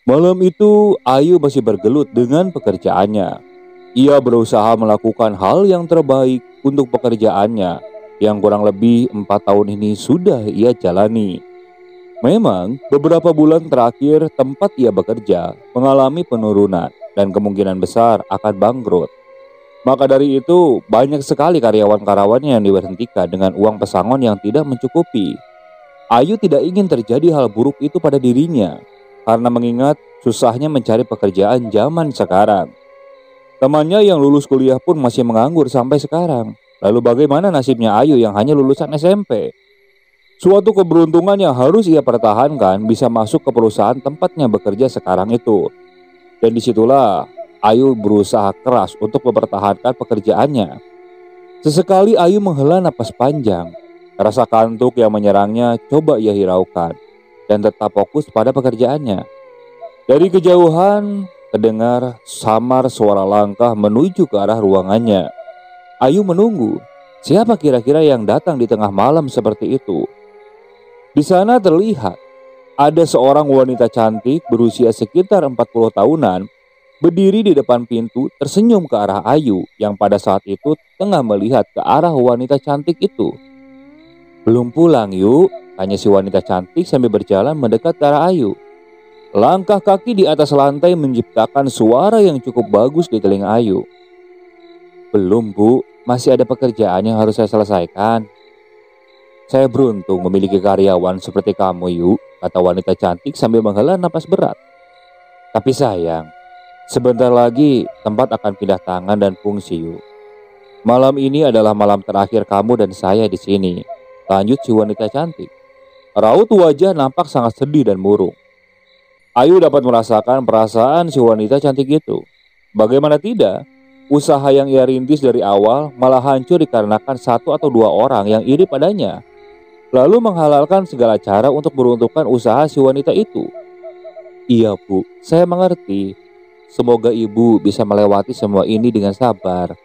Malam itu, Ayu masih bergelut dengan pekerjaannya. Ia berusaha melakukan hal yang terbaik untuk pekerjaannya yang kurang lebih 4 tahun ini sudah ia jalani. Memang, beberapa bulan terakhir tempat ia bekerja mengalami penurunan dan kemungkinan besar akan bangkrut. Maka dari itu, banyak sekali karyawan-karyawannya yang diberhentikan dengan uang pesangon yang tidak mencukupi. Ayu tidak ingin terjadi hal buruk itu pada dirinya, karena mengingat susahnya mencari pekerjaan zaman sekarang. Temannya yang lulus kuliah pun masih menganggur sampai sekarang. Lalu bagaimana nasibnya Ayu yang hanya lulusan SMP? Suatu keberuntungan yang harus ia pertahankan bisa masuk ke perusahaan tempatnya bekerja sekarang itu. Dan disitulah Ayu berusaha keras untuk mempertahankan pekerjaannya. Sesekali Ayu menghela napas panjang. Rasa kantuk yang menyerangnya coba ia hiraukan dan tetap fokus pada pekerjaannya. Dari kejauhan terdengar samar suara langkah menuju ke arah ruangannya. Ayu menunggu. Siapa kira-kira yang datang di tengah malam seperti itu? Di sana terlihat ada seorang wanita cantik berusia sekitar 40 tahunan berdiri di depan pintu tersenyum ke arah Ayu yang pada saat itu tengah melihat ke arah wanita cantik itu. "Belum pulang yuk?" tanya si wanita cantik sambil berjalan mendekat ke arah Ayu. Langkah kaki di atas lantai menciptakan suara yang cukup bagus di telinga Ayu. "Belum bu, masih ada pekerjaan yang harus saya selesaikan." "Saya beruntung memiliki karyawan seperti kamu yuk," kata wanita cantik sambil menghela napas berat. "Tapi sayang, sebentar lagi tempat akan pindah tangan dan fungsi yuk. Malam ini adalah malam terakhir kamu dan saya di sini," lanjut si wanita cantik. Raut wajah nampak sangat sedih dan murung. Ayu dapat merasakan perasaan si wanita cantik itu. Bagaimana tidak, usaha yang ia rintis dari awal malah hancur dikarenakan satu atau dua orang yang iri padanya, lalu menghalalkan segala cara untuk meruntuhkan usaha si wanita itu. "Iya bu, saya mengerti. Semoga ibu bisa melewati semua ini dengan sabar.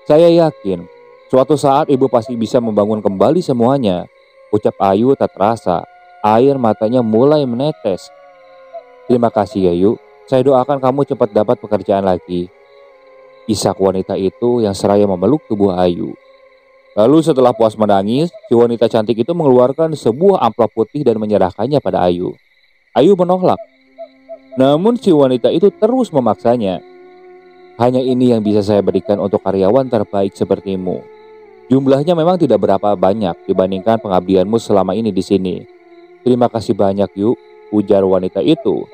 Saya yakin suatu saat ibu pasti bisa membangun kembali semuanya," ucap Ayu tak terasa. Air matanya mulai menetes. "Terima kasih ya Yu. Saya doakan kamu cepat dapat pekerjaan lagi," isak wanita itu yang seraya memeluk tubuh Ayu. Lalu setelah puas menangis, si wanita cantik itu mengeluarkan sebuah amplop putih dan menyerahkannya pada Ayu. Ayu menolak. Namun si wanita itu terus memaksanya. "Hanya ini yang bisa saya berikan untuk karyawan terbaik sepertimu. Jumlahnya memang tidak berapa banyak dibandingkan pengabdianmu selama ini di sini. Terima kasih banyak yuk," ujar wanita itu.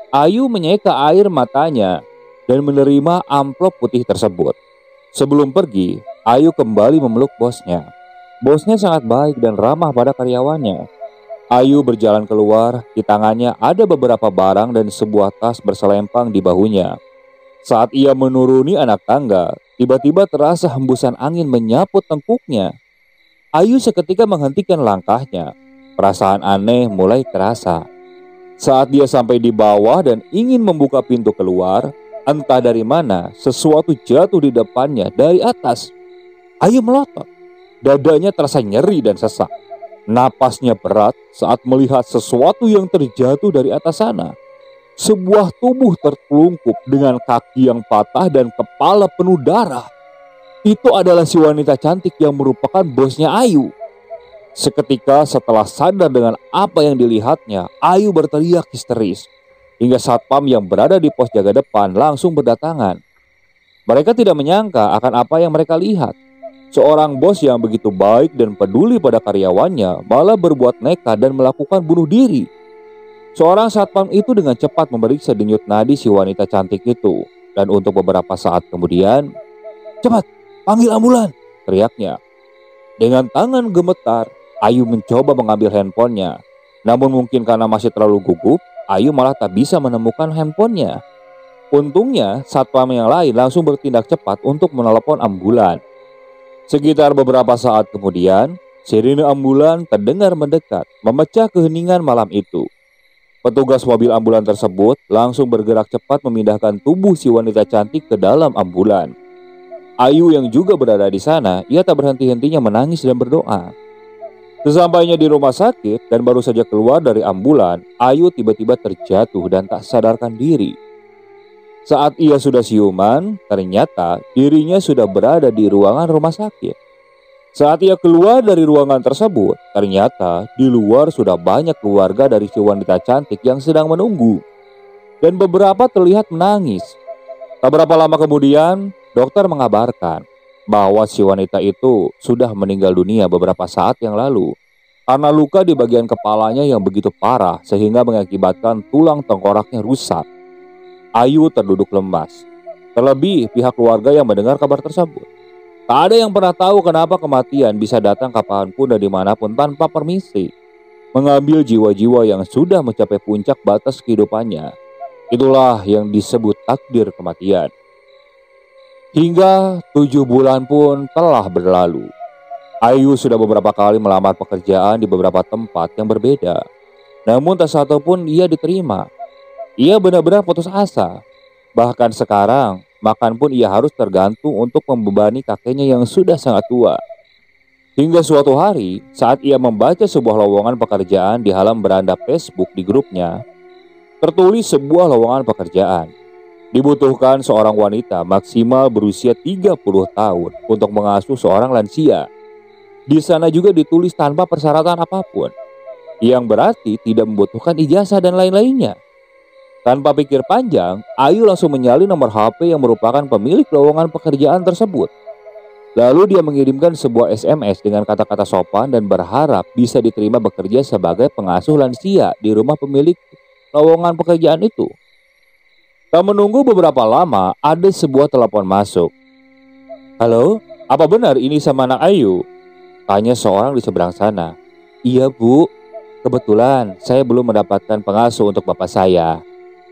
Ayu menyeka air matanya dan menerima amplop putih tersebut. Sebelum pergi, Ayu kembali memeluk bosnya. Bosnya sangat baik dan ramah pada karyawannya. Ayu berjalan keluar, di tangannya ada beberapa barang dan sebuah tas berselempang di bahunya. Saat ia menuruni anak tangga, tiba-tiba terasa hembusan angin menyapu tengkuknya. Ayu seketika menghentikan langkahnya. Perasaan aneh mulai terasa. Saat dia sampai di bawah dan ingin membuka pintu keluar, entah dari mana sesuatu jatuh di depannya dari atas. Ayu melotot. Dadanya terasa nyeri dan sesak. Napasnya berat saat melihat sesuatu yang terjatuh dari atas sana. Sebuah tubuh tertelungkup dengan kaki yang patah dan kepala penuh darah. Itu adalah si wanita cantik yang merupakan bosnya Ayu. Seketika setelah sadar dengan apa yang dilihatnya, Ayu berteriak histeris. Hingga satpam yang berada di pos jaga depan langsung berdatangan. Mereka tidak menyangka akan apa yang mereka lihat. Seorang bos yang begitu baik dan peduli pada karyawannya malah berbuat nekat dan melakukan bunuh diri. Seorang satpam itu dengan cepat memeriksa denyut nadi si wanita cantik itu. Dan untuk beberapa saat kemudian, "Cepat, panggil ambulan!" teriaknya. Dengan tangan gemetar, Ayu mencoba mengambil handphonenya. Namun mungkin karena masih terlalu gugup, Ayu malah tak bisa menemukan handphonenya. Untungnya, satpam yang lain langsung bertindak cepat untuk menelepon ambulan. Sekitar beberapa saat kemudian, sirine ambulan terdengar mendekat, memecah keheningan malam itu. Petugas mobil ambulan tersebut langsung bergerak cepat memindahkan tubuh si wanita cantik ke dalam ambulan. Ayu yang juga berada di sana, ia tak berhenti-hentinya menangis dan berdoa. Sesampainya di rumah sakit dan baru saja keluar dari ambulan, Ayu tiba-tiba terjatuh dan tak sadarkan diri. Saat ia sudah siuman, ternyata dirinya sudah berada di ruangan rumah sakit. Saat ia keluar dari ruangan tersebut, ternyata di luar sudah banyak keluarga dari si wanita cantik yang sedang menunggu. Dan beberapa terlihat menangis. Tak berapa lama kemudian, dokter mengabarkan bahwa si wanita itu sudah meninggal dunia beberapa saat yang lalu karena luka di bagian kepalanya yang begitu parah sehingga mengakibatkan tulang tengkoraknya rusak. Ayu terduduk lemas. Terlebih pihak keluarga yang mendengar kabar tersebut. Tak ada yang pernah tahu kenapa kematian bisa datang kapanpun dan dimanapun tanpa permisi, mengambil jiwa-jiwa yang sudah mencapai puncak batas kehidupannya. Itulah yang disebut takdir kematian. Hingga 7 bulan pun telah berlalu. Ayu sudah beberapa kali melamar pekerjaan di beberapa tempat yang berbeda. Namun tak satu pun ia diterima. Ia benar-benar putus asa. Bahkan sekarang, makan pun ia harus tergantung untuk membebani kakeknya yang sudah sangat tua. Hingga suatu hari, saat ia membaca sebuah lowongan pekerjaan di halaman beranda Facebook di grupnya, tertulis sebuah lowongan pekerjaan. Dibutuhkan seorang wanita maksimal berusia 30 tahun untuk mengasuh seorang lansia. Di sana juga ditulis tanpa persyaratan apapun, yang berarti tidak membutuhkan ijazah dan lain-lainnya. Tanpa pikir panjang, Ayu langsung menyalin nomor HP yang merupakan pemilik lowongan pekerjaan tersebut. Lalu dia mengirimkan sebuah SMS dengan kata-kata sopan dan berharap bisa diterima bekerja sebagai pengasuh lansia di rumah pemilik lowongan pekerjaan itu. Tak menunggu beberapa lama, ada sebuah telepon masuk. "Halo, apa benar ini sama anak Ayu?" tanya seorang di seberang sana. "Iya bu, kebetulan saya belum mendapatkan pengasuh untuk bapak saya.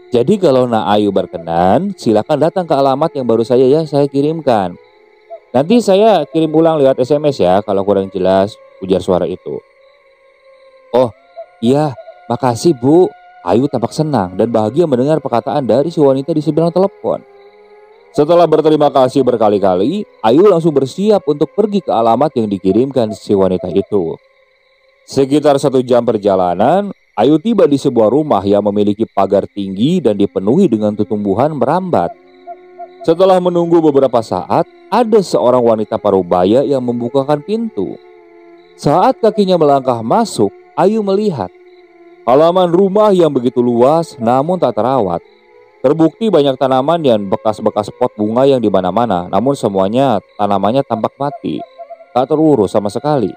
Jadi kalau Nak Ayu berkenan, silakan datang ke alamat yang baru saja saya kirimkan. Nanti saya kirim ulang lewat SMS ya kalau kurang jelas," ujar suara itu. "Oh iya, makasih bu." Ayu tampak senang dan bahagia mendengar perkataan dari si wanita di seberang telepon. Setelah berterima kasih berkali-kali, Ayu langsung bersiap untuk pergi ke alamat yang dikirimkan si wanita itu. Sekitar 1 jam perjalanan, Ayu tiba di sebuah rumah yang memiliki pagar tinggi dan dipenuhi dengan tumbuhan merambat. Setelah menunggu beberapa saat, ada seorang wanita parubaya yang membukakan pintu. Saat kakinya melangkah masuk, Ayu melihat halaman rumah yang begitu luas namun tak terawat. Terbukti banyak tanaman dan bekas-bekas pot bunga yang di mana-mana, namun semuanya tanamannya tampak mati, tak terurus sama sekali.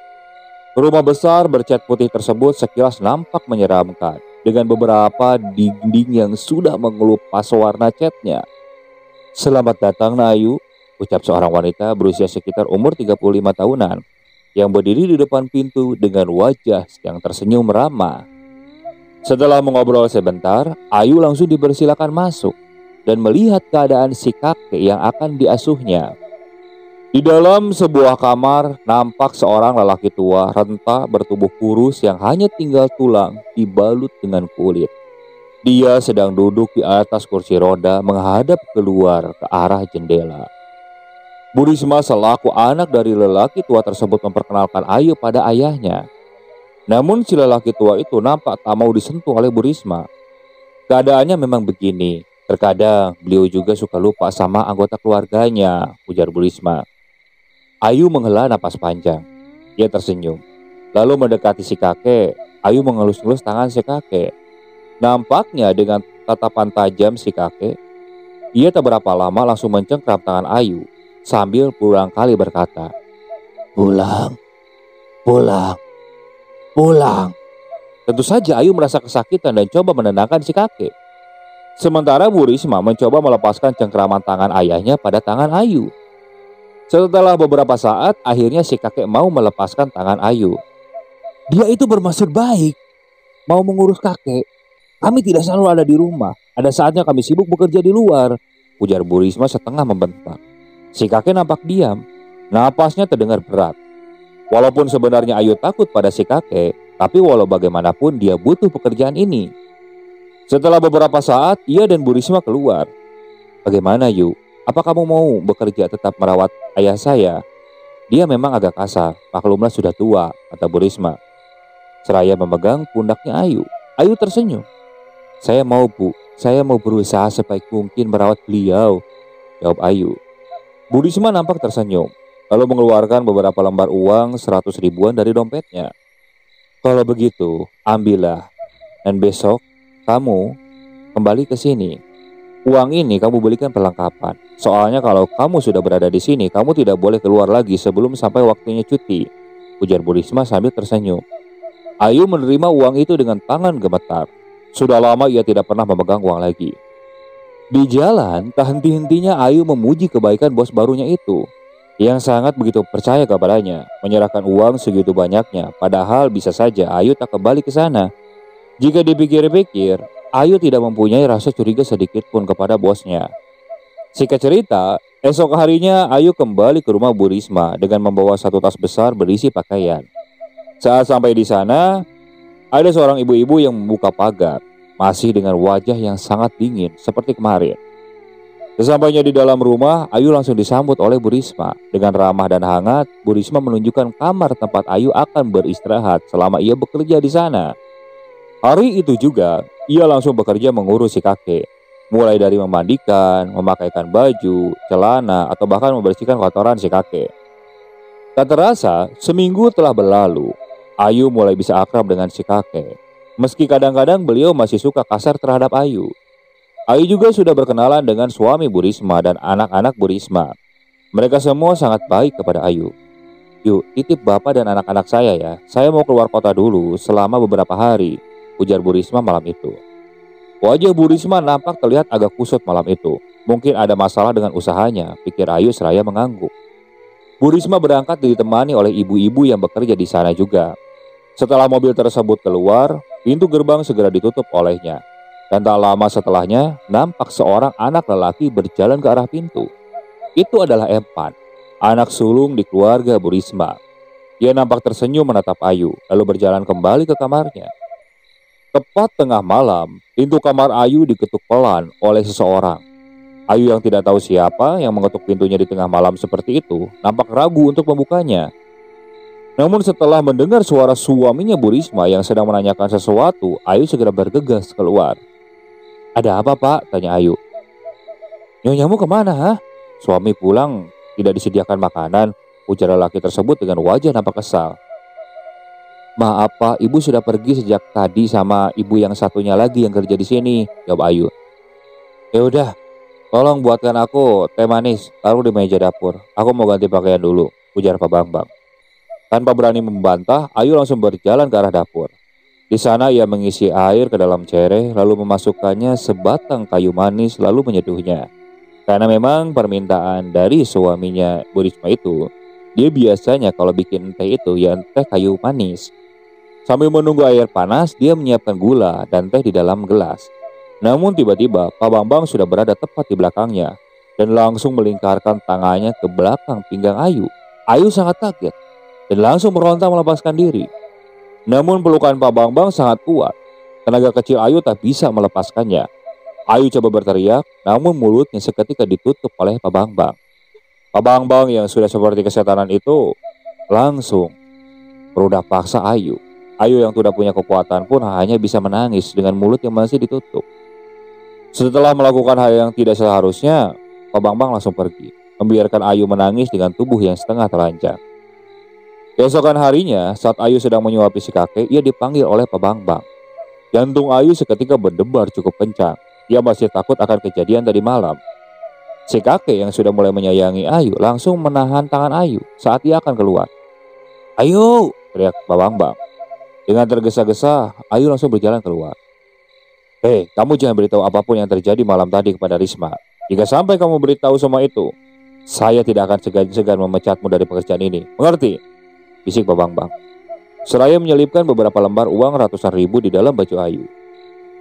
Rumah besar bercat putih tersebut sekilas nampak menyeramkan, dengan beberapa dinding yang sudah mengelupas warna catnya. "Selamat datang Ayu," ucap seorang wanita berusia sekitar umur 35 tahunan, yang berdiri di depan pintu dengan wajah yang tersenyum ramah. Setelah mengobrol sebentar, Ayu langsung dipersilakan masuk dan melihat keadaan si kakek yang akan diasuhnya. Di dalam sebuah kamar, nampak seorang lelaki tua renta bertubuh kurus yang hanya tinggal tulang dibalut dengan kulit. Dia sedang duduk di atas kursi roda menghadap keluar ke arah jendela. Bu Risma selaku anak dari lelaki tua tersebut memperkenalkan Ayu pada ayahnya. Namun si lelaki tua itu nampak tak mau disentuh oleh Bu Risma. "Keadaannya memang begini. Terkadang beliau juga suka lupa sama anggota keluarganya," ujar Bu Risma. Ayu menghela napas panjang. Ia tersenyum. Lalu mendekati si kakek. Ayu mengelus-elus tangan si kakek. Nampaknya dengan tatapan tajam si kakek, ia tak berapa lama langsung mencengkram tangan Ayu sambil berulang kali berkata, "Pulang, pulang, pulang." Tentu saja Ayu merasa kesakitan dan coba menenangkan si kakek. Sementara Bu Risma mencoba melepaskan cengkraman tangan ayahnya pada tangan Ayu. Setelah beberapa saat, akhirnya si kakek mau melepaskan tangan Ayu. "Dia itu bermaksud baik, mau mengurus kakek. Kami tidak selalu ada di rumah. Ada saatnya kami sibuk bekerja di luar," ujar Bu Risma setengah membentak. Si kakek nampak diam. Napasnya terdengar berat. Walaupun sebenarnya Ayu takut pada si kakek, tapi walau bagaimanapun dia butuh pekerjaan ini. Setelah beberapa saat, ia dan Bu Risma keluar. "Bagaimana Yu? Apa kamu mau bekerja tetap merawat ayah saya? Dia memang agak kasar, maklumlah sudah tua, kata Bu Risma. Seraya memegang pundaknya Ayu. Ayu tersenyum. Saya mau Bu, saya mau berusaha sebaik mungkin merawat beliau, jawab Ayu. Bu Risma nampak tersenyum, lalu mengeluarkan beberapa lembar uang 100 ribuan dari dompetnya. Kalau begitu, ambillah. Dan besok, kamu kembali ke sini. Uang ini kamu belikan perlengkapan. Soalnya kalau kamu sudah berada di sini, kamu tidak boleh keluar lagi sebelum sampai waktunya cuti, ujar Bu Risma sambil tersenyum. Ayu menerima uang itu dengan tangan gemetar. Sudah lama ia tidak pernah memegang uang lagi. Di jalan, tak henti-hentinya Ayu memuji kebaikan bos barunya itu, yang sangat begitu percaya kepadanya, menyerahkan uang segitu banyaknya, padahal bisa saja Ayu tak kembali ke sana. Jika dipikir-pikir, Ayu tidak mempunyai rasa curiga sedikit pun kepada bosnya. Singkat cerita, esok harinya Ayu kembali ke rumah Bu Risma dengan membawa satu tas besar berisi pakaian. Saat sampai di sana, ada seorang ibu-ibu yang membuka pagar, masih dengan wajah yang sangat dingin seperti kemarin. Sesampainya di dalam rumah, Ayu langsung disambut oleh Bu Risma. Dengan ramah dan hangat, Bu Risma menunjukkan kamar tempat Ayu akan beristirahat selama ia bekerja di sana. Hari itu juga, ia langsung bekerja mengurus si kakek. Mulai dari memandikan, memakaikan baju, celana, atau bahkan membersihkan kotoran si kakek. Tak terasa, seminggu telah berlalu. Ayu mulai bisa akrab dengan si kakek. Meski kadang-kadang beliau masih suka kasar terhadap Ayu. Ayu juga sudah berkenalan dengan suami Bu Risma dan anak-anak Bu Risma. Mereka semua sangat baik kepada Ayu. Yuk, titip bapak dan anak-anak saya ya. Saya mau keluar kota dulu selama beberapa hari, ujar Bu Risma malam itu. Wajah Bu Risma nampak terlihat agak kusut malam itu. Mungkin ada masalah dengan usahanya, pikir Ayu seraya mengangguk. Bu Risma berangkat ditemani oleh ibu-ibu yang bekerja di sana juga. Setelah mobil tersebut keluar, pintu gerbang segera ditutup olehnya. Dan tak lama setelahnya, nampak seorang anak lelaki berjalan ke arah pintu. Itu adalah Empan, anak sulung di keluarga Bu Risma. Ia nampak tersenyum menatap Ayu, lalu berjalan kembali ke kamarnya. Tepat tengah malam, pintu kamar Ayu diketuk pelan oleh seseorang. Ayu yang tidak tahu siapa yang mengetuk pintunya di tengah malam seperti itu, nampak ragu untuk membukanya. Namun setelah mendengar suara suaminya Bu Risma yang sedang menanyakan sesuatu, Ayu segera bergegas keluar. Ada apa Pak? Tanya Ayu. Nyonyamu kemana ha? Suami pulang tidak disediakan makanan, ujar lelaki tersebut dengan wajah nampak kesal. Maaf Pak, ibu sudah pergi sejak tadi sama ibu yang satunya lagi yang kerja di sini, jawab Ayu. Ya udah, tolong buatkan aku teh manis, taruh di meja dapur. Aku mau ganti pakaian dulu, ujar Pak Bambang. Tanpa berani membantah, Ayu langsung berjalan ke arah dapur. Di sana ia mengisi air ke dalam cereh, lalu memasukkannya sebatang kayu manis, lalu menyeduhnya. Karena memang permintaan dari suaminya Bu Risma itu, dia biasanya kalau bikin teh itu ya teh kayu manis. Sambil menunggu air panas, dia menyiapkan gula dan teh di dalam gelas. Namun tiba-tiba Pak Bambang sudah berada tepat di belakangnya dan langsung melingkarkan tangannya ke belakang pinggang Ayu. Ayu sangat kaget dan langsung meronta melepaskan diri. Namun pelukan Pak Bambang sangat kuat. Tenaga kecil Ayu tak bisa melepaskannya. Ayu coba berteriak, namun mulutnya seketika ditutup oleh Pak Bambang. Pak Bambang yang sudah seperti kesetanan itu langsung berudah paksa Ayu. Ayu yang tidak punya kekuatan pun hanya bisa menangis dengan mulut yang masih ditutup. Setelah melakukan hal yang tidak seharusnya, Pak Bambang langsung pergi, membiarkan Ayu menangis dengan tubuh yang setengah telanjang. Keesokan harinya, saat Ayu sedang menyuapi si kakek, ia dipanggil oleh Pak Bambang. Jantung Ayu seketika berdebar cukup kencang. Ia masih takut akan kejadian tadi malam. Si kakek yang sudah mulai menyayangi Ayu langsung menahan tangan Ayu saat ia akan keluar. Ayu, teriak Pak Bambang. Dengan tergesa-gesa, Ayu langsung berjalan keluar. Hei, kamu jangan beritahu apapun yang terjadi malam tadi kepada Risma. Jika sampai kamu beritahu semua itu, saya tidak akan segan-segan memecatmu dari pekerjaan ini. Mengerti? Bisik Pak Bambang. Seraya menyelipkan beberapa lembar uang ratusan ribu di dalam baju Ayu.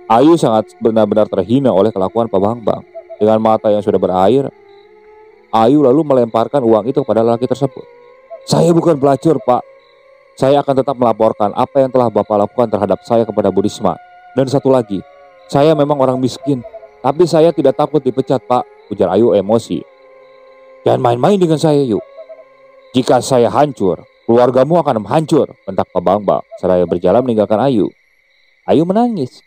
Ayu sangat benar-benar terhina oleh kelakuan Pak Bambang. Dengan mata yang sudah berair, Ayu lalu melemparkan uang itu kepada lelaki tersebut. Saya bukan pelacur, Pak. Saya akan tetap melaporkan apa yang telah Bapak lakukan terhadap saya kepada Bu Risma. Dan satu lagi, saya memang orang miskin, tapi saya tidak takut dipecat, Pak, ujar Ayu emosi. Jangan main-main dengan saya yuk. Jika saya hancur, keluargamu akan hancur, bentak Pak Bambang seraya berjalan meninggalkan Ayu. Ayu menangis.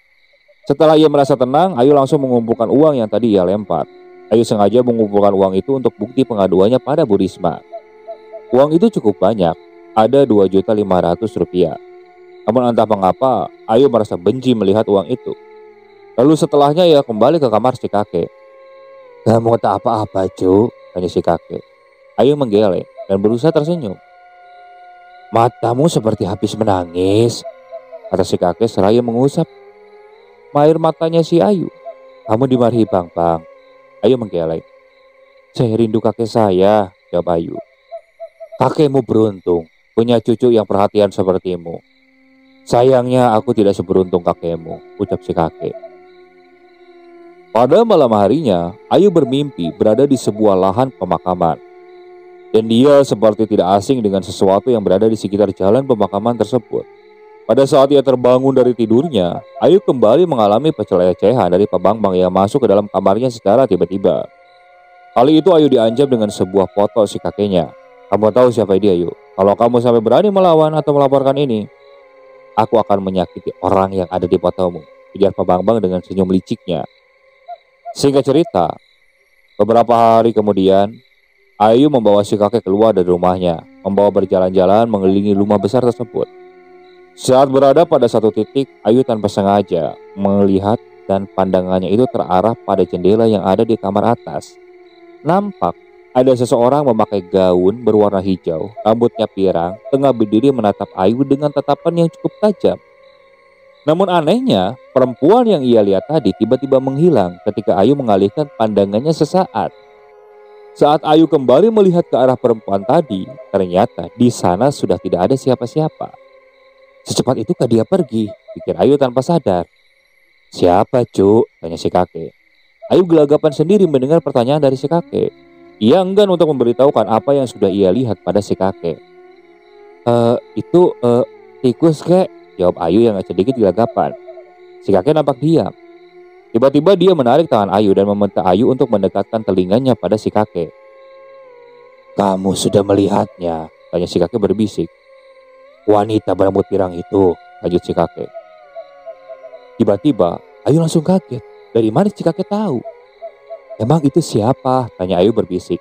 Setelah ia merasa tenang, Ayu langsung mengumpulkan uang yang tadi ia lempar. Ayu sengaja mengumpulkan uang itu untuk bukti pengaduannya pada Bu Risma. Uang itu cukup banyak, ada Rp2.500.000. Namun entah mengapa, Ayu merasa benci melihat uang itu. Lalu setelahnya ia kembali ke kamar si kakek. "Gak mau tak apa-apa, Cuk?" tanya si kakek. Ayu menggeleng dan berusaha tersenyum. "Matamu seperti habis menangis," kata si kakek seraya mengusap air matanya si Ayu. "Kamu dimarahi Bang. Ayu menggeleng. "Saya rindu kakek saya," jawab Ayu. "Kakekmu beruntung, punya cucu yang perhatian sepertimu. Sayangnya aku tidak seberuntung kakekmu," ucap si kakek. Pada malam harinya, Ayu bermimpi berada di sebuah lahan pemakaman. Dan dia seperti tidak asing dengan sesuatu yang berada di sekitar jalan pemakaman tersebut. Pada saat ia terbangun dari tidurnya, Ayu kembali mengalami pecelecehan dari Pak Bambang yang masuk ke dalam kamarnya secara tiba-tiba. Kali itu Ayu diancam dengan sebuah foto si kakeknya. "Kamu tahu siapa dia, Ayu? Kalau kamu sampai berani melawan atau melaporkan ini, aku akan menyakiti orang yang ada di fotomu," ujar Pak Bambang dengan senyum liciknya. Singkat cerita, beberapa hari kemudian, Ayu membawa si kakek keluar dari rumahnya, membawa berjalan-jalan mengelilingi rumah besar tersebut. Saat berada pada satu titik, Ayu tanpa sengaja melihat dan pandangannya itu terarah pada jendela yang ada di kamar atas. Nampak ada seseorang memakai gaun berwarna hijau, rambutnya pirang, tengah berdiri menatap Ayu dengan tatapan yang cukup tajam. Namun anehnya, perempuan yang ia lihat tadi tiba-tiba menghilang ketika Ayu mengalihkan pandangannya sesaat. Saat Ayu kembali melihat ke arah perempuan tadi, ternyata di sana sudah tidak ada siapa-siapa. Secepat itukah dia pergi? Pikir Ayu tanpa sadar. "Siapa, Cuk?" tanya si kakek. Ayu gelagapan sendiri mendengar pertanyaan dari si kakek. Ia enggan untuk memberitahukan apa yang sudah ia lihat pada si kakek. Itu tikus, kek," jawab Ayu yang sedikit gelagapan. Si kakek nampak diam. Tiba-tiba dia menarik tangan Ayu dan meminta Ayu untuk mendekatkan telinganya pada si kakek. "Kamu sudah melihatnya?" tanya si kakek berbisik. "Wanita berambut pirang itu," lanjut si kakek. Tiba-tiba Ayu langsung kaget. Dari mana si kakek tahu? "Emang itu siapa?" tanya Ayu berbisik.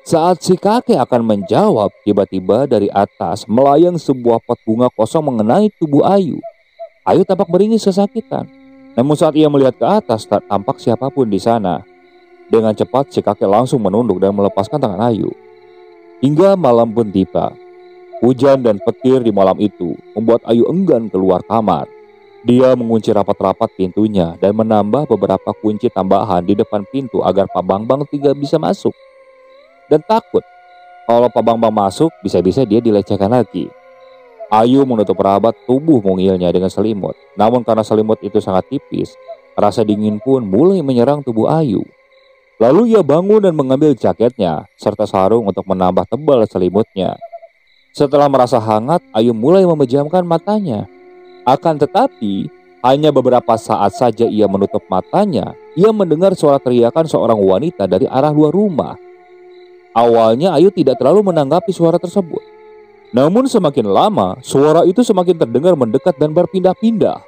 Saat si kakek akan menjawab, tiba-tiba dari atas melayang sebuah pot bunga kosong mengenai tubuh Ayu. Ayu tampak meringis kesakitan. Namun saat ia melihat ke atas, tak tampak siapapun di sana. Dengan cepat si kakek langsung menunduk dan melepaskan tangan Ayu. Hingga malam pun tiba. Hujan dan petir di malam itu membuat Ayu enggan keluar kamar. Dia mengunci rapat-rapat pintunya dan menambah beberapa kunci tambahan di depan pintu agar Pak Bambang tidak bisa masuk. Dan takut kalau Pak Bambang masuk, bisa-bisa dia dilecehkan lagi. Ayu menutup rapat tubuh mungilnya dengan selimut. Namun karena selimut itu sangat tipis, rasa dingin pun mulai menyerang tubuh Ayu. Lalu ia bangun dan mengambil jaketnya serta sarung untuk menambah tebal selimutnya. Setelah merasa hangat, Ayu mulai memejamkan matanya. Akan tetapi, hanya beberapa saat saja ia menutup matanya, ia mendengar suara teriakan seorang wanita dari arah luar rumah. Awalnya Ayu tidak terlalu menanggapi suara tersebut. Namun semakin lama, suara itu semakin terdengar mendekat dan berpindah-pindah.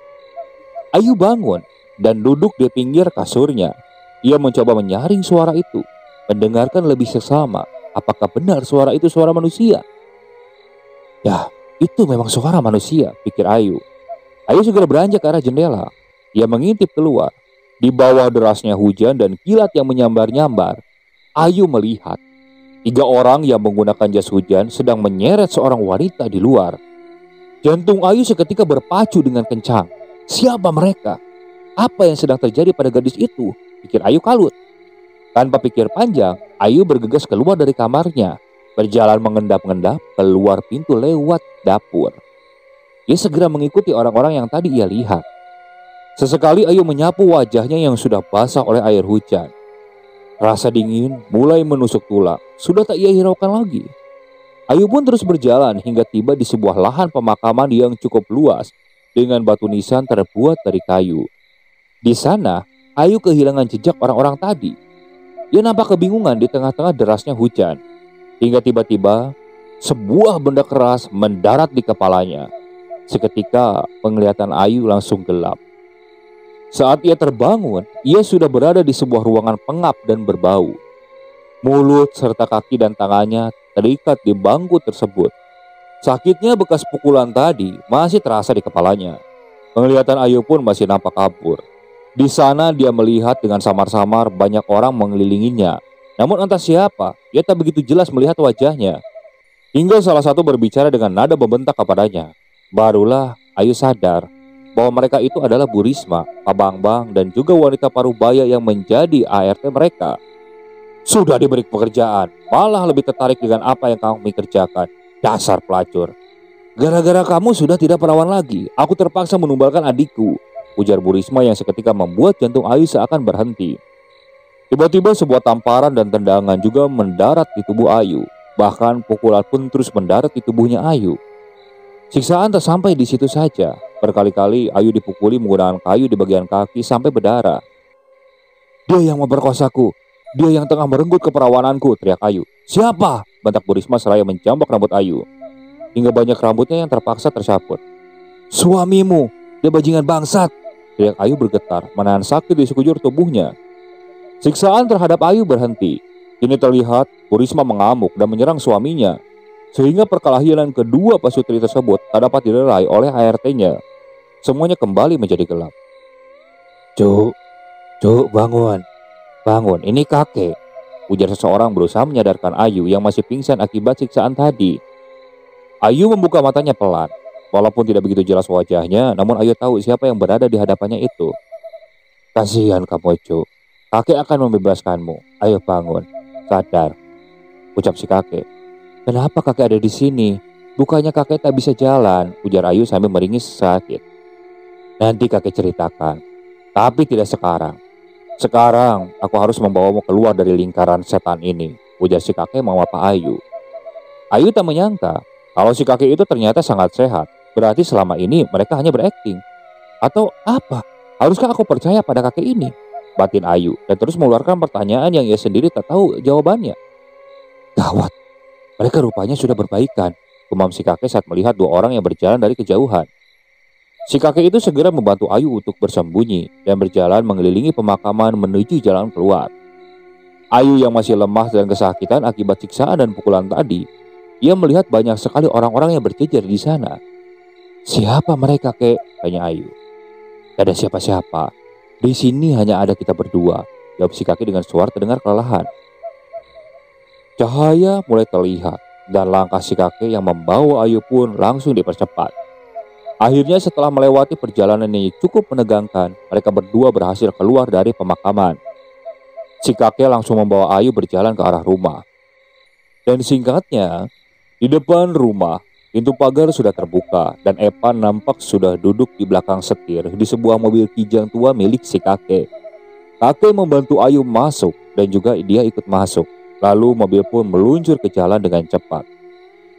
Ayu bangun dan duduk di pinggir kasurnya. Ia mencoba menyaring suara itu, mendengarkan lebih seksama. Apakah benar suara itu suara manusia? "Ya, itu memang suara manusia," pikir Ayu. Ayu segera beranjak ke arah jendela. Ia mengintip keluar. Di bawah derasnya hujan dan kilat yang menyambar-nyambar, Ayu melihat 3 orang yang menggunakan jas hujan sedang menyeret seorang wanita di luar. Jantung Ayu seketika berpacu dengan kencang. Siapa mereka? Apa yang sedang terjadi pada gadis itu? Pikir Ayu kalut. Tanpa pikir panjang, Ayu bergegas keluar dari kamarnya. Berjalan mengendap-endap keluar pintu lewat dapur. Dia segera mengikuti orang-orang yang tadi ia lihat. Sesekali Ayu menyapu wajahnya yang sudah basah oleh air hujan. Rasa dingin mulai menusuk tulang, sudah tak ia hiraukan lagi. Ayu pun terus berjalan hingga tiba di sebuah lahan pemakaman yang cukup luas dengan batu nisan terbuat dari kayu. Di sana, Ayu kehilangan jejak orang-orang tadi. Ia nampak kebingungan di tengah-tengah derasnya hujan. Hingga tiba-tiba sebuah benda keras mendarat di kepalanya. Seketika penglihatan Ayu langsung gelap. Saat ia terbangun, ia sudah berada di sebuah ruangan pengap dan berbau. Mulut serta kaki dan tangannya terikat di bangku tersebut. Sakitnya bekas pukulan tadi masih terasa di kepalanya. Penglihatan Ayu pun masih nampak kabur. Di sana dia melihat dengan samar-samar banyak orang mengelilinginya. Namun entah siapa, ia tak begitu jelas melihat wajahnya. Hingga salah satu berbicara dengan nada membentak kepadanya. Barulah Ayu sadar bahwa mereka itu adalah Bu Risma, Pak Bambang, dan juga wanita parubaya yang menjadi ART mereka. Sudah diberi pekerjaan, malah lebih tertarik dengan apa yang kamu kerjakan. Dasar pelacur. Gara-gara kamu sudah tidak perawan lagi, aku terpaksa menumbalkan adikku, ujar Bu Risma yang seketika membuat jantung Ayu seakan berhenti. Tiba-tiba sebuah tamparan dan tendangan juga mendarat di tubuh Ayu. Bahkan pukulan pun terus mendarat di tubuhnya Ayu. Siksaan tak sampai di situ saja. Berkali-kali Ayu dipukuli menggunakan kayu di bagian kaki sampai berdarah. Dia yang memperkosaku, dia yang tengah merenggut keperawananku, teriak Ayu. Siapa? Bentak Bu Risma seraya menjambak rambut Ayu. Hingga banyak rambutnya yang terpaksa tercabut. Suamimu, dia bajingan bangsat, teriak Ayu bergetar, menahan sakit di sekujur tubuhnya. Siksaan terhadap Ayu berhenti. Kini terlihat Bu Risma mengamuk dan menyerang suaminya. Sehingga perkelahian kedua pasutri tersebut tak dapat dilerai oleh ART-nya. Semuanya kembali menjadi gelap. Cuk, bangun. Bangun, ini kakek, ujar seseorang berusaha menyadarkan Ayu yang masih pingsan akibat siksaan tadi. Ayu membuka matanya pelan. Walaupun tidak begitu jelas wajahnya, namun Ayu tahu siapa yang berada di hadapannya itu. Kasihan kamu, Cuk. Kakek akan membebaskanmu. Ayo bangun, sadar, ucap si kakek. Kenapa kakek ada di sini? Bukannya kakek tak bisa jalan, ujar Ayu sambil meringis sakit. Nanti kakek ceritakan, tapi tidak sekarang. Sekarang aku harus membawamu keluar dari lingkaran setan ini, ujar si kakek memapa Ayu. Ayu tak menyangka kalau si kakek itu ternyata sangat sehat. Berarti selama ini mereka hanya berakting. Atau apa? Haruskah aku percaya pada kakek ini? Batin Ayu dan terus mengeluarkan pertanyaan yang ia sendiri tak tahu jawabannya. Gawat, mereka rupanya sudah berbaikan, gumam si kakek saat melihat dua orang yang berjalan dari kejauhan. Si kakek itu segera membantu Ayu untuk bersembunyi dan berjalan mengelilingi pemakaman menuju jalan keluar. Ayu yang masih lemah dan kesakitan akibat siksaan dan pukulan tadi, ia melihat banyak sekali orang-orang yang berjejer di sana. Siapa mereka, kek? Tanya Ayu. Tidak ada siapa-siapa. Di sini hanya ada kita berdua, jawab si kakek dengan suara terdengar kelelahan. Cahaya mulai terlihat dan langkah si kakek yang membawa Ayu pun langsung dipercepat. Akhirnya setelah melewati perjalanan yang cukup menegangkan, mereka berdua berhasil keluar dari pemakaman. Si kakek langsung membawa Ayu berjalan ke arah rumah. Dan singkatnya, di depan rumah, pintu pagar sudah terbuka dan Epan nampak sudah duduk di belakang setir di sebuah mobil kijang tua milik si kakek. Kakek membantu Ayu masuk dan juga dia ikut masuk. Lalu mobil pun meluncur ke jalan dengan cepat.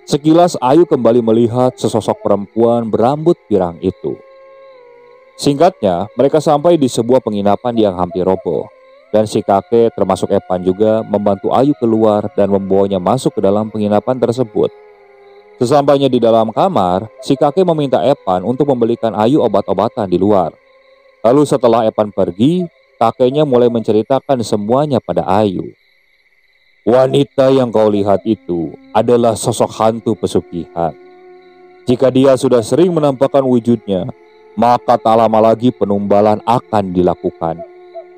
Sekilas Ayu kembali melihat sesosok perempuan berambut pirang itu. Singkatnya, mereka sampai di sebuah penginapan yang hampir roboh. Dan si kakek termasuk Epan juga membantu Ayu keluar dan membawanya masuk ke dalam penginapan tersebut. Sesampainya di dalam kamar, si kakek meminta Epan untuk membelikan Ayu obat-obatan di luar. Lalu setelah Epan pergi, kakeknya mulai menceritakan semuanya pada Ayu. Wanita yang kau lihat itu adalah sosok hantu pesugihan. Jika dia sudah sering menampakkan wujudnya, maka tak lama lagi penumbalan akan dilakukan.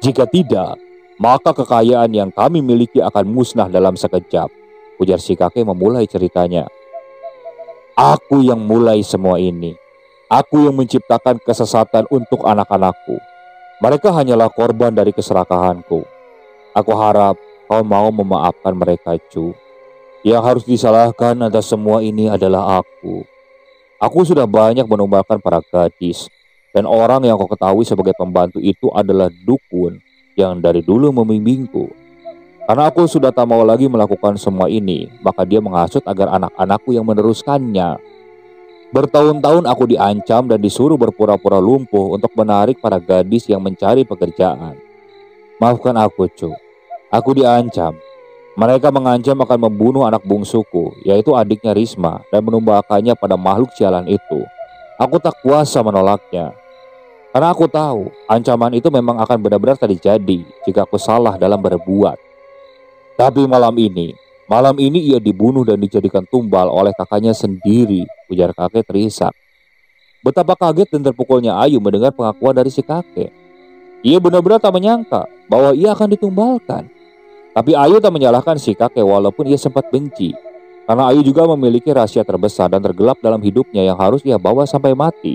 Jika tidak, maka kekayaan yang kami miliki akan musnah dalam sekejap, ujar si kakek memulai ceritanya. Aku yang mulai semua ini. Aku yang menciptakan kesesatan untuk anak-anakku. Mereka hanyalah korban dari keserakahanku. Aku harap kau mau memaafkan mereka, Cu. Yang harus disalahkan atas semua ini adalah aku. Aku sudah banyak menumbalkan para gadis. Dan orang yang kau ketahui sebagai pembantu itu adalah dukun yang dari dulu membimbingku. Karena aku sudah tak mau lagi melakukan semua ini, maka dia menghasut agar anak-anakku yang meneruskannya. Bertahun-tahun aku diancam dan disuruh berpura-pura lumpuh untuk menarik para gadis yang mencari pekerjaan. Maafkan aku, Cu. Aku diancam. Mereka mengancam akan membunuh anak bungsuku, yaitu adiknya Risma, dan menumbalkannya pada makhluk sialan itu. Aku tak kuasa menolaknya, karena aku tahu ancaman itu memang akan benar-benar terjadi jika aku salah dalam berbuat. Tapi malam ini ia dibunuh dan dijadikan tumbal oleh kakaknya sendiri, ujar kakek terisak. Betapa kaget dan terpukulnya Ayu mendengar pengakuan dari si kakek. Ia benar-benar tak menyangka bahwa ia akan ditumbalkan. Tapi Ayu tak menyalahkan si kakek walaupun ia sempat benci. Karena Ayu juga memiliki rahasia terbesar dan tergelap dalam hidupnya yang harus ia bawa sampai mati.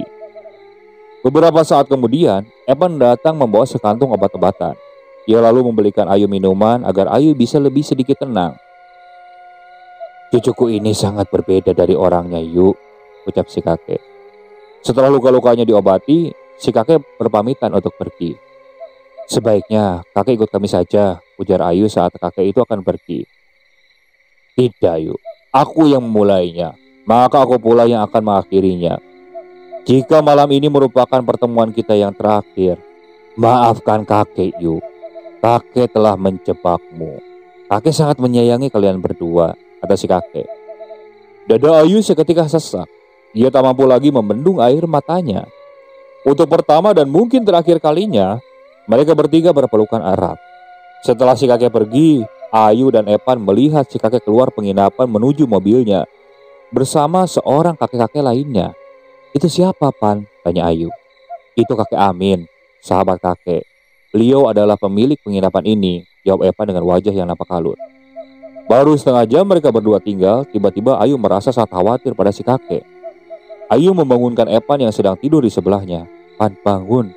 Beberapa saat kemudian, Evan datang membawa sekantung obat-obatan. Ia lalu membelikan Ayu minuman agar Ayu bisa lebih sedikit tenang. "Cucuku ini sangat berbeda dari orangnya, Yu," ucap si kakek. Setelah luka-lukanya diobati, si kakek berpamitan untuk pergi. "Sebaiknya kakek ikut kami saja," ujar Ayu saat kakek itu akan pergi. "Tidak, Yu. Aku yang memulainya, maka aku pula yang akan mengakhirinya. Jika malam ini merupakan pertemuan kita yang terakhir, maafkan kakek, Yu. Kakek telah menjebakmu. Kakek sangat menyayangi kalian berdua," kata si kakek. Dada Ayu seketika sesak. Ia tak mampu lagi membendung air matanya. Untuk pertama dan mungkin terakhir kalinya, mereka bertiga berpelukan erat. Setelah si kakek pergi, Ayu dan Evan melihat si kakek keluar penginapan menuju mobilnya bersama seorang kakek-kakek lainnya. "Itu siapa, Pan?" tanya Ayu. "Itu kakek Amin, sahabat kakek. Beliau adalah pemilik penginapan ini," jawab Evan dengan wajah yang nampak kalut. Baru setengah jam mereka berdua tinggal, tiba-tiba Ayu merasa sangat khawatir pada si kakek. Ayu membangunkan Evan yang sedang tidur di sebelahnya. "Pan, bangun.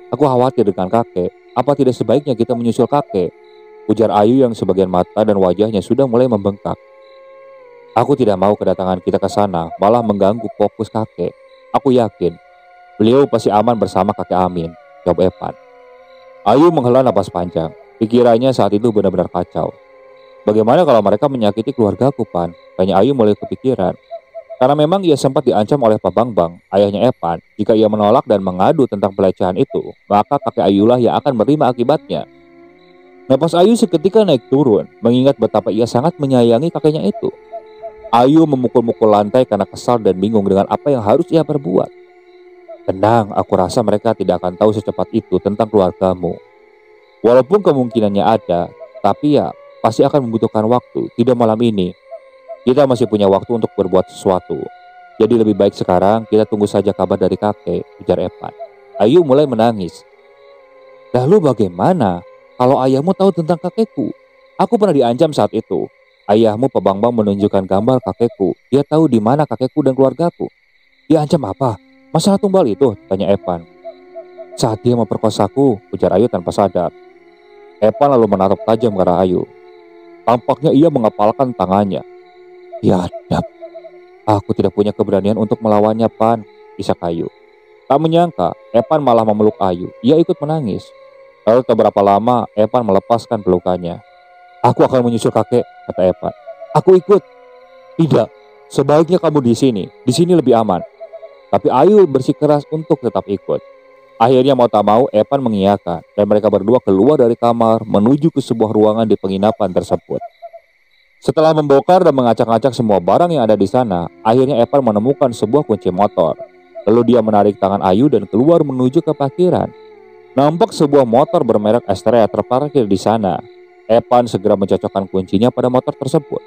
Aku khawatir dengan kakek. Apa tidak sebaiknya kita menyusul kakek?" ujar Ayu yang sebagian mata dan wajahnya sudah mulai membengkak. "Aku tidak mau kedatangan kita ke sana malah mengganggu fokus kakek. Aku yakin beliau pasti aman bersama kakek Amin," jawab Evan. Ayu menghela napas panjang. Pikirannya saat itu benar-benar kacau. "Bagaimana kalau mereka menyakiti keluargaku, Pan?" tanya Ayu mulai kepikiran. Karena memang ia sempat diancam oleh Pak Bambang, ayahnya Evan, jika ia menolak dan mengadu tentang pelecehan itu, maka kakek Ayulah yang akan menerima akibatnya. Napas Ayu seketika naik turun, mengingat betapa ia sangat menyayangi kakeknya itu. Ayu memukul-mukul lantai karena kesal dan bingung dengan apa yang harus ia perbuat. "Tenang, aku rasa mereka tidak akan tahu secepat itu tentang keluargamu. Walaupun kemungkinannya ada, tapi ya pasti akan membutuhkan waktu, tidak malam ini. Kita masih punya waktu untuk berbuat sesuatu. Jadi lebih baik sekarang kita tunggu saja kabar dari kakek," ujar Evan. Ayu mulai menangis. "Lalu bagaimana kalau ayahmu tahu tentang kakekku? Aku pernah diancam saat itu. Ayahmu Pak Bambang menunjukkan gambar kakekku. Dia tahu di mana kakekku dan keluargaku." "Diancam apa? Masalah tumbal itu?" tanya Evan. "Saat dia memperkosaku," ujar Ayu tanpa sadar. Evan lalu menatap tajam ke arah Ayu. Tampaknya ia mengepalkan tangannya. "Biadab, aku tidak punya keberanian untuk melawannya, Pan," isak Ayu. Tak menyangka, Evan malah memeluk Ayu. Ia ikut menangis. Lalu tak berapa lama, Evan melepaskan pelukannya. "Aku akan menyusul kakek," kata Evan. "Aku ikut." "Tidak, sebaiknya kamu di sini. Di sini lebih aman." Tapi Ayu bersikeras untuk tetap ikut. Akhirnya mau tak mau, Evan mengiyakan, dan mereka berdua keluar dari kamar menuju ke sebuah ruangan di penginapan tersebut. Setelah membongkar dan mengacak-acak semua barang yang ada di sana, akhirnya Evan menemukan sebuah kunci motor. Lalu dia menarik tangan Ayu dan keluar menuju ke parkiran. Nampak sebuah motor bermerek Astrea terparkir di sana. Evan segera mencocokkan kuncinya pada motor tersebut.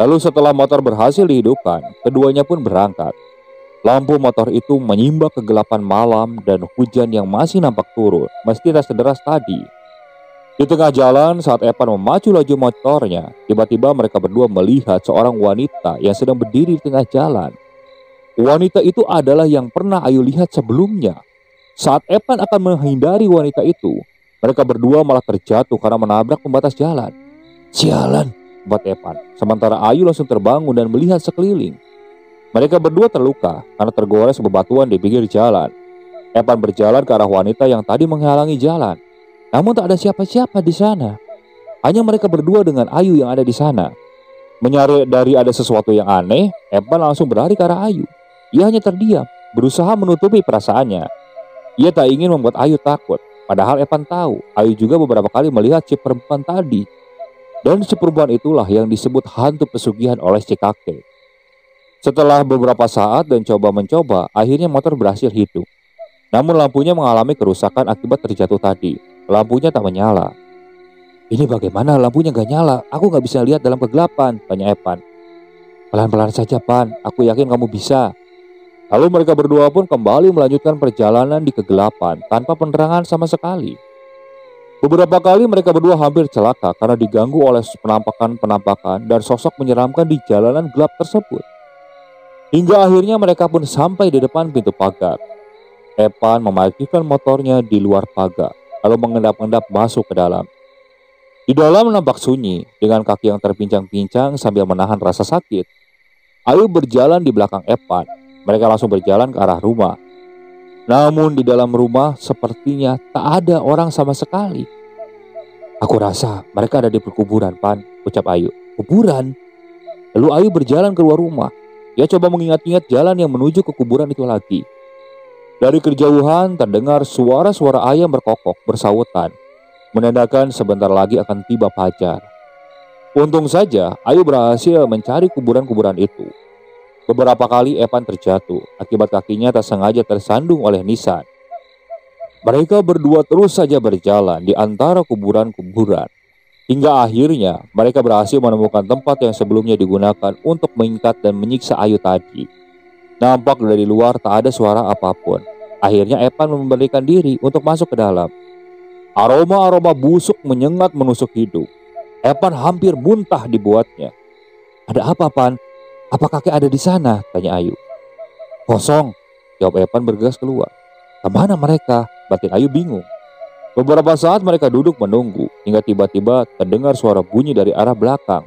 Lalu setelah motor berhasil dihidupkan, keduanya pun berangkat. Lampu motor itu menyimbak kegelapan malam dan hujan yang masih nampak turun, meski tak sederas tadi. Di tengah jalan saat Evan memacu laju motornya, tiba-tiba mereka berdua melihat seorang wanita yang sedang berdiri di tengah jalan. Wanita itu adalah yang pernah Ayu lihat sebelumnya. Saat Evan akan menghindari wanita itu, mereka berdua malah terjatuh karena menabrak pembatas jalan. "Sialan," buat Evan, sementara Ayu langsung terbangun dan melihat sekeliling. Mereka berdua terluka karena tergores bebatuan di pinggir jalan. Evan berjalan ke arah wanita yang tadi menghalangi jalan. Namun tak ada siapa-siapa di sana. Hanya mereka berdua dengan Ayu yang ada di sana. Menyadari ada sesuatu yang aneh, Evan langsung berlari ke arah Ayu. Ia hanya terdiam, berusaha menutupi perasaannya. Ia tak ingin membuat Ayu takut, Padahal Evan tahu, Ayu juga beberapa kali melihat si perempuan tadi. Dan si perempuan itulah yang disebut hantu pesugihan oleh si kakek. Setelah beberapa saat dan coba-mencoba, akhirnya motor berhasil hidup. Namun lampunya mengalami kerusakan akibat terjatuh tadi. Lampunya tak menyala. "Ini bagaimana lampunya gak nyala? Aku gak bisa lihat dalam kegelapan," tanya Evan. "Pelan-pelan saja, Pan. Aku yakin kamu bisa." Lalu mereka berdua pun kembali melanjutkan perjalanan di kegelapan tanpa penerangan sama sekali. Beberapa kali mereka berdua hampir celaka karena diganggu oleh penampakan-penampakan dan sosok menyeramkan di jalanan gelap tersebut. Hingga akhirnya mereka pun sampai di depan pintu pagar. Evan memarkirkan motornya di luar pagar, lalu mengendap-endap masuk ke dalam. Di dalam nampak sunyi, dengan kaki yang terpincang-pincang sambil menahan rasa sakit. Ayu berjalan di belakang Evan. Mereka langsung berjalan ke arah rumah. Namun di dalam rumah sepertinya tak ada orang sama sekali. "Aku rasa mereka ada di perkuburan, Pan," ucap Ayu. "Kuburan?" Lalu Ayu berjalan keluar rumah. Dia coba mengingat-ingat jalan yang menuju ke kuburan itu lagi. Dari kejauhan terdengar suara-suara ayam berkokok bersahutan, menandakan sebentar lagi akan tiba fajar. Untung saja Ayu berhasil mencari kuburan-kuburan itu. Beberapa kali Evan terjatuh akibat kakinya tak sengaja tersandung oleh nisan. Mereka berdua terus saja berjalan di antara kuburan-kuburan. Hingga akhirnya mereka berhasil menemukan tempat yang sebelumnya digunakan untuk mengikat dan menyiksa Ayu tadi. Nampak dari luar tak ada suara apapun. Akhirnya Evan memberikan diri untuk masuk ke dalam. Aroma-aroma busuk menyengat menusuk hidung. Evan hampir muntah dibuatnya. "Ada apa, Pan? Apa kakek ada di sana?" tanya Ayu. "Kosong," jawab Evan bergegas keluar. "Kemana mereka?" batin Ayu bingung. Beberapa saat mereka duduk menunggu, hingga tiba-tiba terdengar suara bunyi dari arah belakang.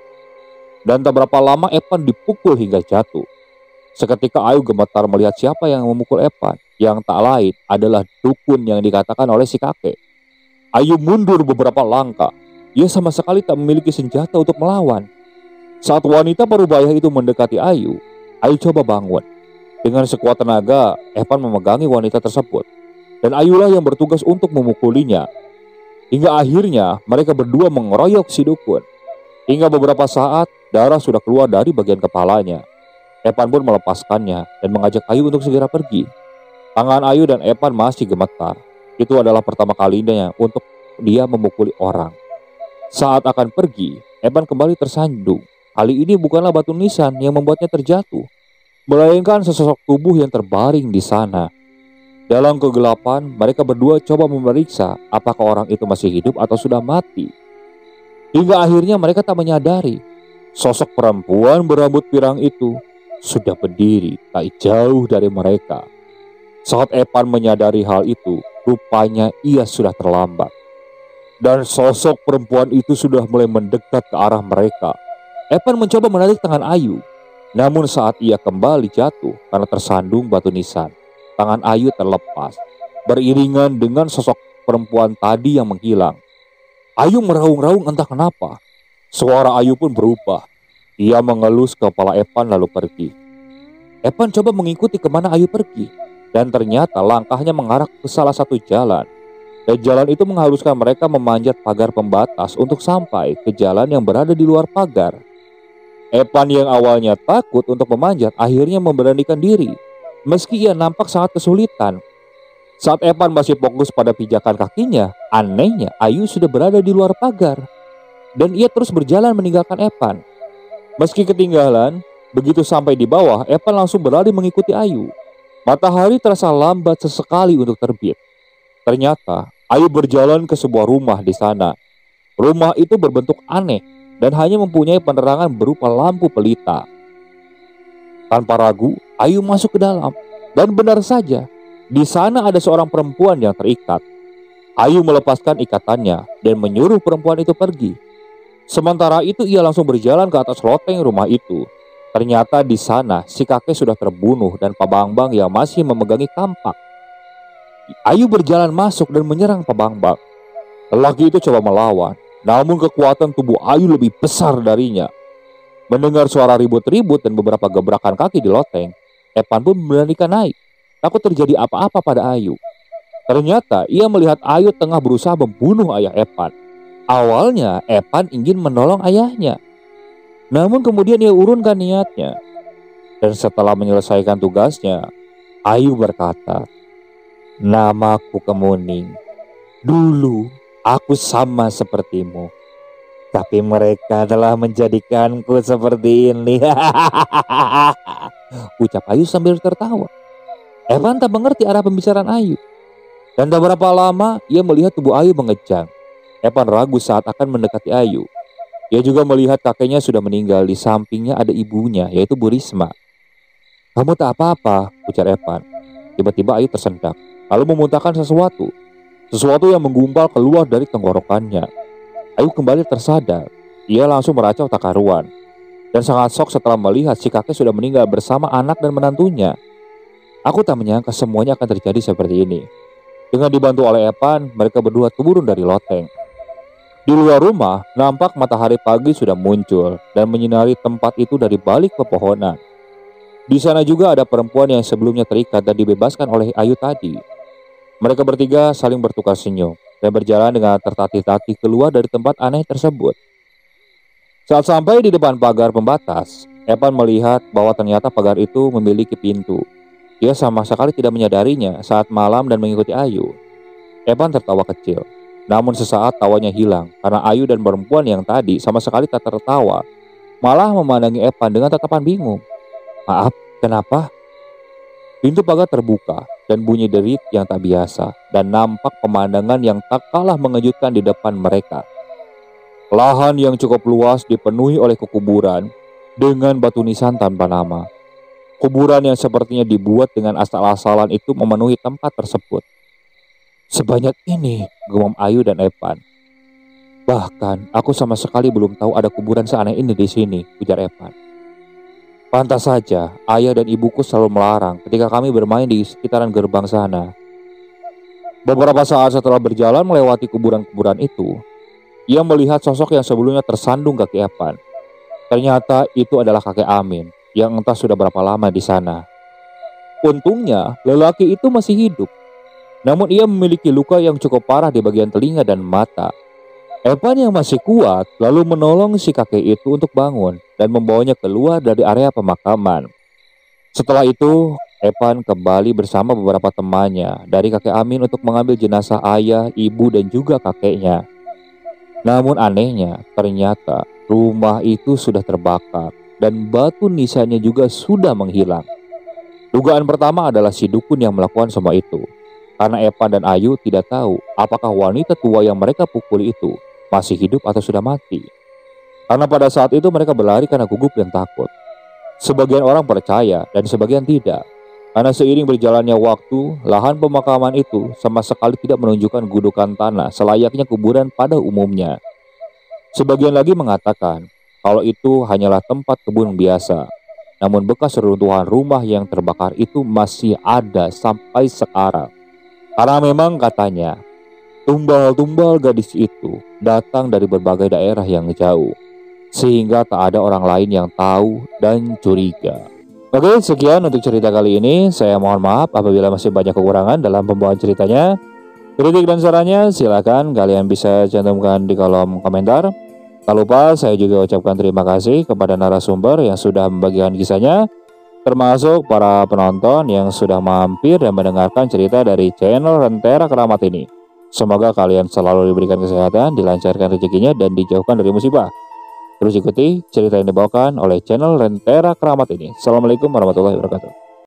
Dan tak berapa lama Evan dipukul hingga jatuh. Seketika Ayu gemetar melihat siapa yang memukul Evan, yang tak lain adalah dukun yang dikatakan oleh si kakek. Ayu mundur beberapa langkah. Ia sama sekali tak memiliki senjata untuk melawan. Saat wanita parubaya itu mendekati Ayu, Ayu coba bangun. Dengan sekuat tenaga, Evan memegangi wanita tersebut. Dan Ayulah yang bertugas untuk memukulinya. Hingga akhirnya mereka berdua mengeroyok si dukun. Hingga beberapa saat darah sudah keluar dari bagian kepalanya. Evan pun melepaskannya dan mengajak Ayu untuk segera pergi. Tangan Ayu dan Evan masih gemetar. Itu adalah pertama kalinya untuk dia memukuli orang. Saat akan pergi, Evan kembali tersandung. Kali ini bukanlah batu nisan yang membuatnya terjatuh, melainkan sesosok tubuh yang terbaring di sana. Dalam kegelapan, mereka berdua coba memeriksa apakah orang itu masih hidup atau sudah mati. Hingga akhirnya mereka tak menyadari, sosok perempuan berambut pirang itu sudah berdiri tak jauh dari mereka. Saat Evan menyadari hal itu, rupanya ia sudah terlambat. Dan sosok perempuan itu sudah mulai mendekat ke arah mereka. Evan mencoba menarik tangan Ayu. Namun saat ia kembali jatuh karena tersandung batu nisan, tangan Ayu terlepas, beriringan dengan sosok perempuan tadi yang menghilang. Ayu meraung-raung entah kenapa. Suara Ayu pun berubah. Ia mengelus kepala Evan lalu pergi. Evan coba mengikuti kemana Ayu pergi. Dan ternyata langkahnya mengarah ke salah satu jalan. Dan jalan itu mengharuskan mereka memanjat pagar pembatas untuk sampai ke jalan yang berada di luar pagar. Evan yang awalnya takut untuk memanjat akhirnya memberanikan diri. Meski ia nampak sangat kesulitan. Saat Evan masih fokus pada pijakan kakinya, anehnya Ayu sudah berada di luar pagar. Dan ia terus berjalan meninggalkan Evan. Meski ketinggalan, begitu sampai di bawah, Evan langsung berlari mengikuti Ayu. Matahari terasa lambat sesekali untuk terbit. Ternyata Ayu berjalan ke sebuah rumah di sana. Rumah itu berbentuk aneh dan hanya mempunyai penerangan berupa lampu pelita. Tanpa ragu, Ayu masuk ke dalam. Dan benar saja, di sana ada seorang perempuan yang terikat. Ayu melepaskan ikatannya dan menyuruh perempuan itu pergi. Sementara itu ia langsung berjalan ke atas loteng rumah itu. Ternyata di sana si kakek sudah terbunuh dan Pak Bambang yang masih memegangi kampak. Ayu berjalan masuk dan menyerang Pak Bambang. Lelaki itu coba melawan, namun kekuatan tubuh Ayu lebih besar darinya. Mendengar suara ribut-ribut dan beberapa gebrakan kaki di loteng, Evan pun memberanikan naik. Takut terjadi apa-apa pada Ayu. Ternyata ia melihat Ayu tengah berusaha membunuh ayah Epan. Awalnya Epan ingin menolong ayahnya, namun kemudian ia urunkan niatnya. Dan setelah menyelesaikan tugasnya, Ayu berkata, "Namaku Kemuning. Dulu aku sama sepertimu, tapi mereka telah menjadikanku seperti ini." Ucap Ayu sambil tertawa. Evan tak mengerti arah pembicaraan Ayu. Dan tak berapa lama ia melihat tubuh Ayu mengejang. Evan ragu saat akan mendekati Ayu. Ia juga melihat kakeknya sudah meninggal, di sampingnya ada ibunya, yaitu Bu Risma. "Kamu tak apa-apa," ujar Evan. Tiba-tiba Ayu tersentak, lalu memuntahkan sesuatu yang menggumpal keluar dari tenggorokannya. Ayu kembali tersadar. Ia langsung meracau tak karuan dan sangat shock setelah melihat si kakek sudah meninggal bersama anak dan menantunya. "Aku tak menyangka semuanya akan terjadi seperti ini." Dengan dibantu oleh Evan, mereka berdua turun dari loteng. Di luar rumah, nampak matahari pagi sudah muncul dan menyinari tempat itu dari balik pepohonan. Di sana juga ada perempuan yang sebelumnya terikat dan dibebaskan oleh Ayu tadi. Mereka bertiga saling bertukar senyum dan berjalan dengan tertatih-tatih keluar dari tempat aneh tersebut. Saat sampai di depan pagar pembatas, Evan melihat bahwa ternyata pagar itu memiliki pintu. Dia sama sekali tidak menyadarinya saat malam dan mengikuti Ayu. Evan tertawa kecil, namun sesaat tawanya hilang karena Ayu dan perempuan yang tadi sama sekali tak tertawa, malah memandangi Evan dengan tatapan bingung. "Maaf, kenapa?" Pintu pagar terbuka dan bunyi derit yang tak biasa, dan nampak pemandangan yang tak kalah mengejutkan di depan mereka. Lahan yang cukup luas dipenuhi oleh kekuburan dengan batu nisan tanpa nama. Kuburan yang sepertinya dibuat dengan asal-asalan itu memenuhi tempat tersebut. "Sebanyak ini," gumam Ayu dan Evan. "Bahkan aku sama sekali belum tahu ada kuburan seaneh ini di sini," ujar Evan. "Pantas saja ayah dan ibuku selalu melarang ketika kami bermain di sekitaran gerbang sana." Beberapa saat setelah berjalan melewati kuburan-kuburan itu, ia melihat sosok yang sebelumnya tersandung kaki Evan. Ternyata itu adalah kakek Amin yang entah sudah berapa lama di sana. Untungnya lelaki itu masih hidup, namun ia memiliki luka yang cukup parah di bagian telinga dan mata. Evan yang masih kuat lalu menolong si kakek itu untuk bangun dan membawanya keluar dari area pemakaman. Setelah itu, Evan kembali bersama beberapa temannya dari kakek Amin untuk mengambil jenazah ayah, ibu, dan juga kakeknya. Namun anehnya, ternyata rumah itu sudah terbakar dan batu nisannya juga sudah menghilang. Dugaan pertama adalah si dukun yang melakukan semua itu, karena Evan dan Ayu tidak tahu apakah wanita tua yang mereka pukuli itu masih hidup atau sudah mati. Karena pada saat itu mereka berlari karena gugup dan takut. Sebagian orang percaya dan sebagian tidak, karena seiring berjalannya waktu, lahan pemakaman itu sama sekali tidak menunjukkan gundukan tanah selayaknya kuburan pada umumnya. Sebagian lagi mengatakan kalau itu hanyalah tempat kebun biasa. Namun bekas reruntuhan rumah yang terbakar itu masih ada sampai sekarang. Karena memang katanya tumbal-tumbal gadis itu datang dari berbagai daerah yang jauh, sehingga tak ada orang lain yang tahu dan curiga. Oke, sekian untuk cerita kali ini. Saya mohon maaf apabila masih banyak kekurangan dalam pembawaan ceritanya. Kritik dan sarannya silakan kalian bisa cantumkan di kolom komentar. Tak lupa saya juga ucapkan terima kasih kepada narasumber yang sudah membagikan kisahnya, termasuk para penonton yang sudah mampir dan mendengarkan cerita dari channel Rentera Keramat ini. Semoga kalian selalu diberikan kesehatan, dilancarkan rezekinya, dan dijauhkan dari musibah. Terus ikuti cerita yang dibawakan oleh channel Rentera Keramat ini. Assalamualaikum warahmatullahi wabarakatuh.